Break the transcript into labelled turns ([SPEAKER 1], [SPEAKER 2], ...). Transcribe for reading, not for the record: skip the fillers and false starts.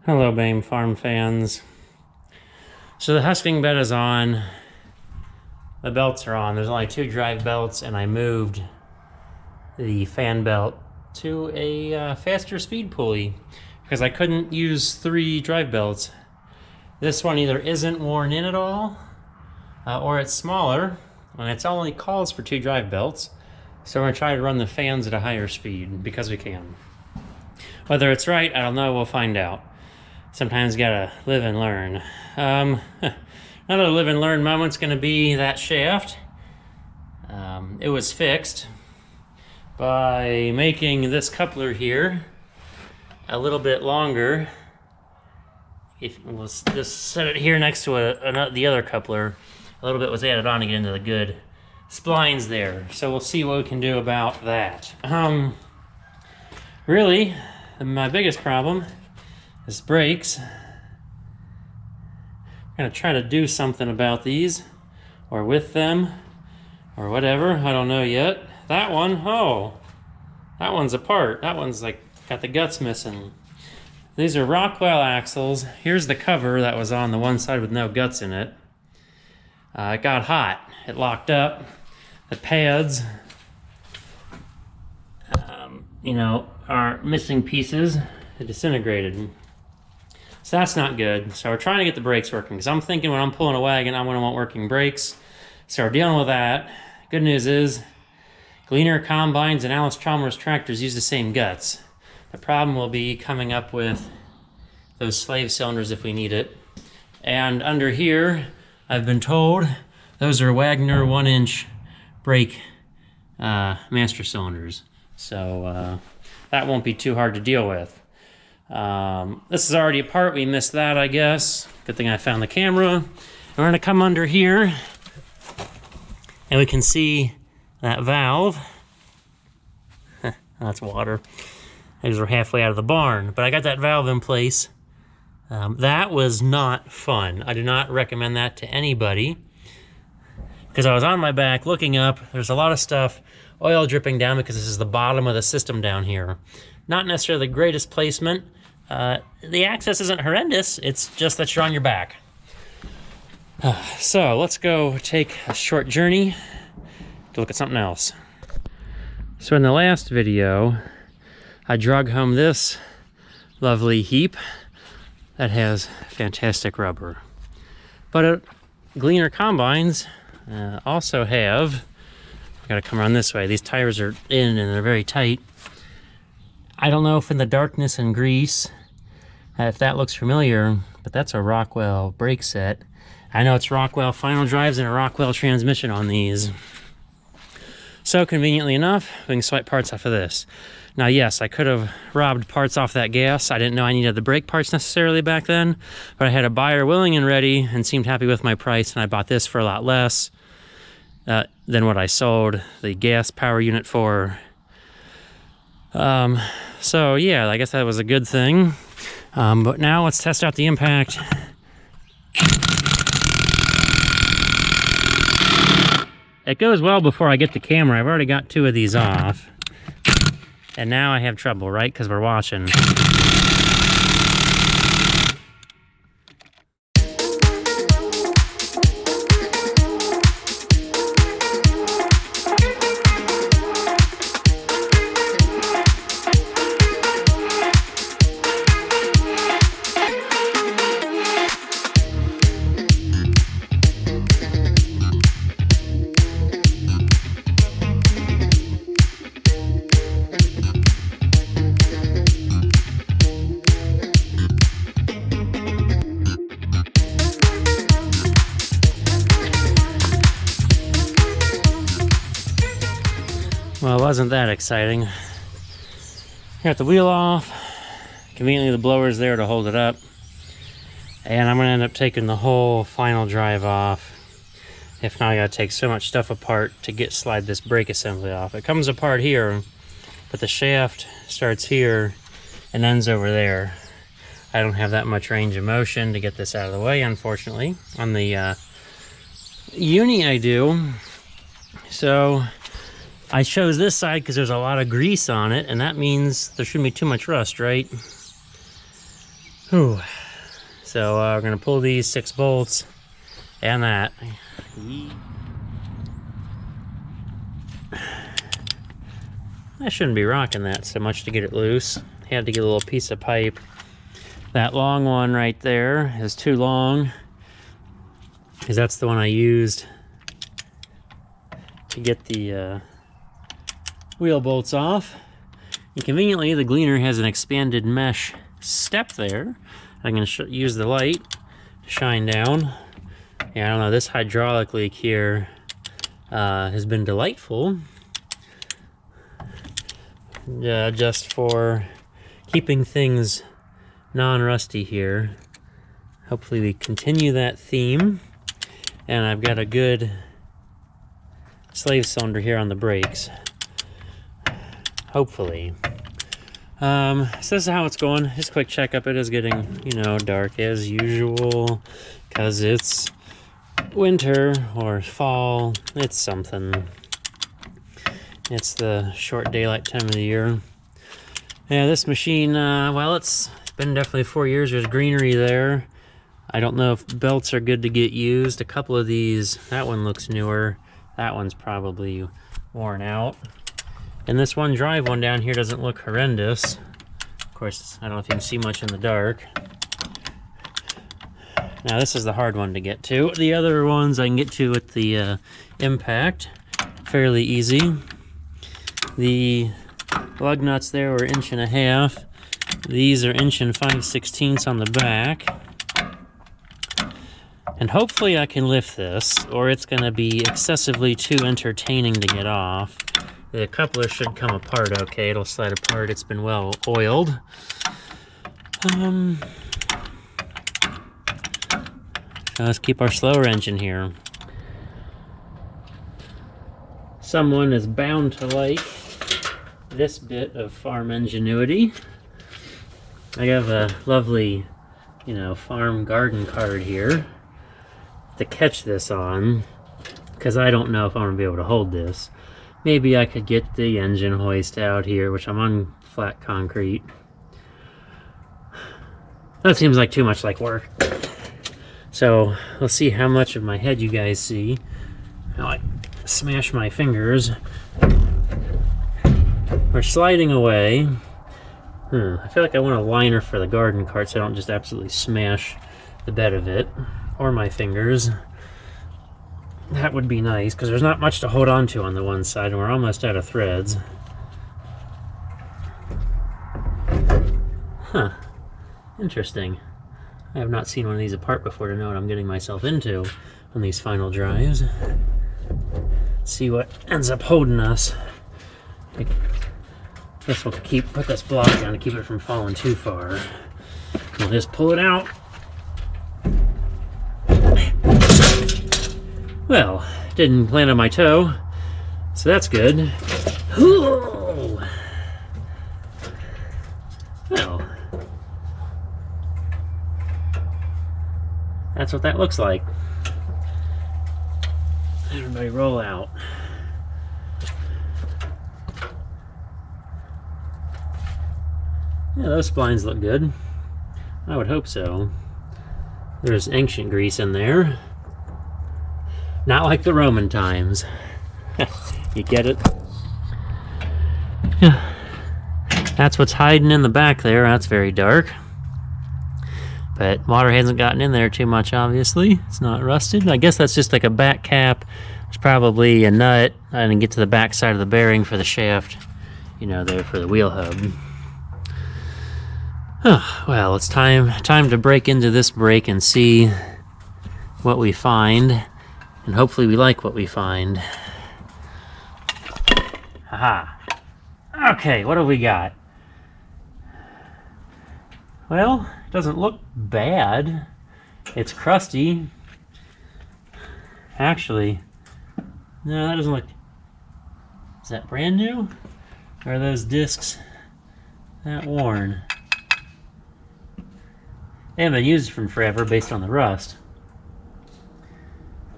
[SPEAKER 1] Hello, BAME farm fans. So the husking bed is on. The belts are on. There's only 2 drive belts, and I moved the fan belt to a faster speed pulley because I couldn't use 3 drive belts. This one either isn't worn in at all, or it's smaller, and it only calls for 2 drive belts. So we're gonna try to run the fans at a higher speed because we can. Whether it's right, I don't know. We'll find out. Sometimes you gotta live and learn. Another live and learn moment's gonna be that shaft. It was fixed by making this coupler here a little bit longer. If we'll just set it here next to the other coupler, a little bit was added on to get into the good splines there. So we'll see what we can do about that. Really, my biggest problem is brakes. I'm gonna try to do something about these, or with them, or whatever. I don't know yet. That one, oh, that one's apart. That one's like got the guts missing. These are Rockwell axles. Here's the cover that was on the one side with no guts in it. It got hot. It locked up. The pads, are missing pieces. It disintegrated. So that's not good. So we're trying to get the brakes working, because I'm thinking when I'm pulling a wagon, I'm gonna want working brakes. So we're dealing with that. Good news is, Gleaner combines and Allis Chalmers tractors use the same guts. The problem will be coming up with those slave cylinders if we need it. And under here, I've been told, those are Wagner 1-inch brake master cylinders. So that won't be too hard to deal with. This is already apart. We missed that, I guess. Good thing I found the camera. And we're gonna come under here and we can see that valve. That's water. Because we're halfway out of the barn, but I got that valve in place. That was not fun. I do not recommend that to anybody, because I was on my back looking up. There's a lot of stuff, oil dripping down, because this is the bottom of the system down here. Not necessarily the greatest placement. The access isn't horrendous, it's just that you're on your back. So let's go take a short journey to look at something else. So in the last video, I drug home this lovely heap that has fantastic rubber. But Gleaner combines also have, I gotta come around this way, these tires are in and they're very tight. I don't know if in the darkness and grease, if that looks familiar, but that's a Rockwell brake set. I know it's Rockwell final drives and a Rockwell transmission on these. So conveniently enough, we can swipe parts off of this. Now yes, I could have robbed parts off that gas. I didn't know I needed the brake parts necessarily back then, but I had a buyer willing and ready and seemed happy with my price, and I bought this for a lot less than what I sold the gas power unit for. So yeah, I guess that was a good thing. But now let's test out the impact. It goes well before I get the camera. I've already got 2 of these off. And now I have trouble, right? Because we're watching. Well, it wasn't that exciting. Got the wheel off. Conveniently, the blower's there to hold it up. And I'm gonna end up taking the whole final drive off. If not, I gotta take so much stuff apart to slide this brake assembly off. It comes apart here, but the shaft starts here and ends over there. I don't have that much range of motion to get this out of the way, unfortunately. On the Uni I do. So I chose this side because there's a lot of grease on it, and that means there shouldn't be too much rust, right? Whew. So we're going to pull these 6 bolts and that. I shouldn't be rocking that so much to get it loose. Had to get a little piece of pipe. That long one right there is too long, because that's the one I used to get the wheel bolts off. And conveniently, the Gleaner has an expanded mesh step there. I'm going to use the light to shine down. Yeah, I don't know, this hydraulic leak here has been delightful. Just for keeping things non-rusty here. Hopefully we continue that theme. And I've got a good slave cylinder here on the brakes. Hopefully. So this is how it's going. Just a quick checkup. It is getting, you know, dark as usual because it's winter or fall. It's something. It's the short daylight time of the year. Yeah, this machine, well, it's been definitely 4 years. There's greenery there. I don't know if belts are good to get used. A couple of these, that one looks newer. That one's probably worn out. And this one drive one down here doesn't look horrendous. Of course, I don't know if you can see much in the dark. Now this is the hard one to get to. The other ones I can get to with the impact. Fairly easy. The lug nuts there were 1.5 inches. These are 1 5/16 on the back. And hopefully I can lift this, or it's going to be excessively too entertaining to get off. The coupler should come apart okay. It'll slide apart. It's been well oiled. So let's keep our slower engine here. Someone is bound to like this bit of farm ingenuity. I have a lovely, you know, farm garden card here to catch this on, because I don't know if I'm going to be able to hold this. Maybe I could get the engine hoist out here, which I'm on flat concrete. That seems like too much like work. So let's see how much of my head you guys see. Now I smash my fingers. We're sliding away. I feel like I want a liner for the garden cart so I don't just absolutely smash the bed of it or my fingers. That would be nice, because there's not much to hold on to on the one side, and we're almost out of threads. Huh. Interesting. I have not seen one of these apart before to know what I'm getting myself into on these final drives. Let's see what ends up holding us. This will put this block down to keep it from falling too far. We'll just pull it out. Well, didn't land on my toe, so that's good. Ooh. Well, that's what that looks like. Everybody roll out. Yeah, those splines look good. I would hope so. There's ancient grease in there. Not like the Roman times. You get it? Yeah. That's what's hiding in the back there. That's very dark. But water hasn't gotten in there too much, obviously. It's not rusted. I guess that's just like a back cap. It's probably a nut. I didn't get to the back side of the bearing for the shaft, you know, there for the wheel hub. Oh, well, it's time to break into this brake and see what we find. And hopefully we like what we find. Haha. Okay, what do we got? Well, it doesn't look bad. It's crusty. Actually, no, that doesn't look... Is that brand new? Or are those discs that worn? They haven't been used from forever based on the rust.